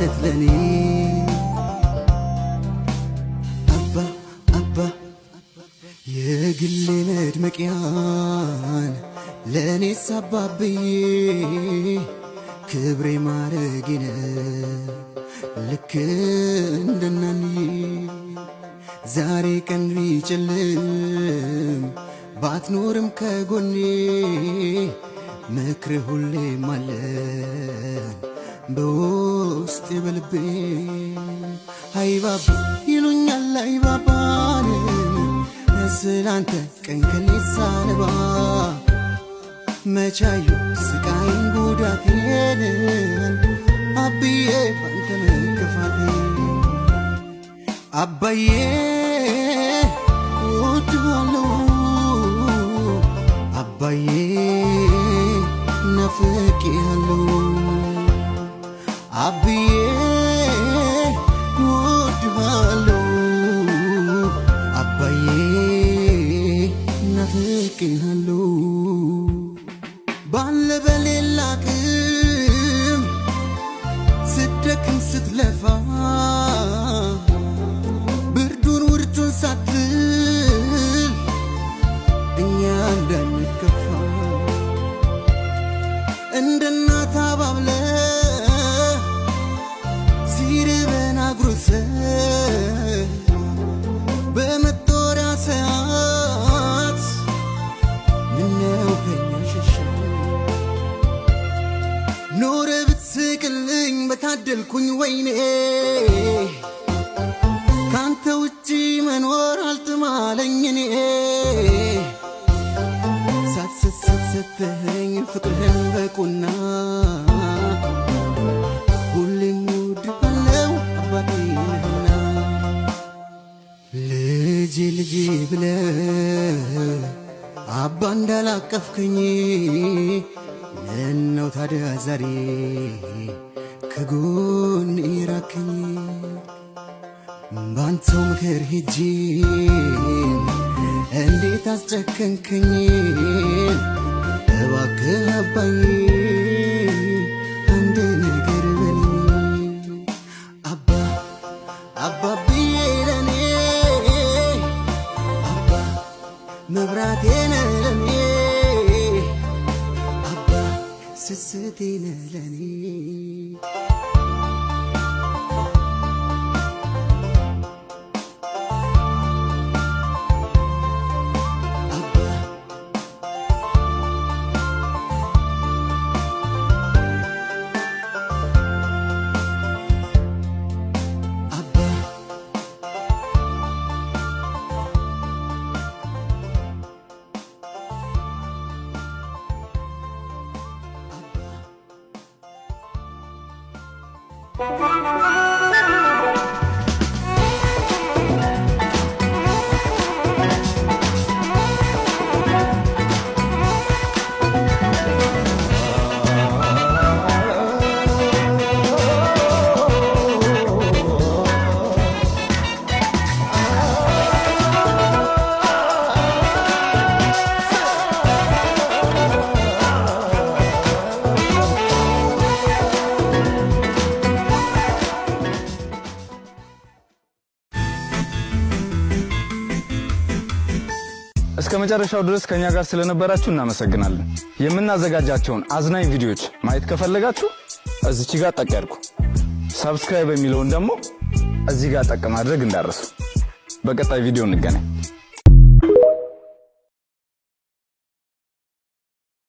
አይነት ለኔ አባ የግሌ መድመቂያን ለኔ ሳባብዬ ክብሬ ማረጌነ ልክ እንደናንዬ ዛሬ ቀን ቢጨልም ባትኖርም ከጎኔ ምክር ሁሌም አለ በውስጤ በልቤ አይባባ ይሉኛል አይባባን ስላንተ ቀን ከሌት ሳነባ መቻዩ ስቃይን ጉዳቴን አብዬ ባንተ መከፋቴ አባዬ ወድሃለሁ አባዬ ናፍቄሃለሁ አብዬ ወድሃለሁ አባዬ ናፍቄሃለሁ ባለ በሌላ ቅም ስትደክም ስትለፋ ብርዱን ውርጩን ሳትል እኛ እንዳንከፋ እንደ እናት አባብለ ሲርበን አጉርሰ በመጦሪያ ሰዓት ምነው ከኛ ሸሸ ኖረ ብትስቅልኝ በታደልኩኝ ወይኔ ካንተ ውጪ መኖር አልጥማለኝ እኔ ሳትሰተኝ ፍቅርህን በቁና ሁሌም እወድሃለሁ አባቴ ነህና ልጄ ብለህ አባ እንዳላቀፍከኝ ምነው ታዲያ ዛሬ ከጎኔ ራቅኝ ባንተው ምክር ሄጄ እንዴት አስጨከንከኝ እባክህ አባዬ አንድ ነገር በልኝ አባብዬ ለኔ አባ መብራቴ ነህ ለኔ አባ ስስቴ ነህ ለኔ እስከ መጨረሻው ድረስ ከኛ ጋር ስለነበራችሁ እናመሰግናለን። የምናዘጋጃቸውን አዝናኝ ቪዲዮዎች ማየት ከፈለጋችሁ እዚች ጋር ጠቅ ያድርጉ። ሰብስክራይብ የሚለውን ደግሞ እዚህ ጋር ጠቅ ማድረግ እንዳትረሱ። በቀጣይ ቪዲዮ እንገናኝ።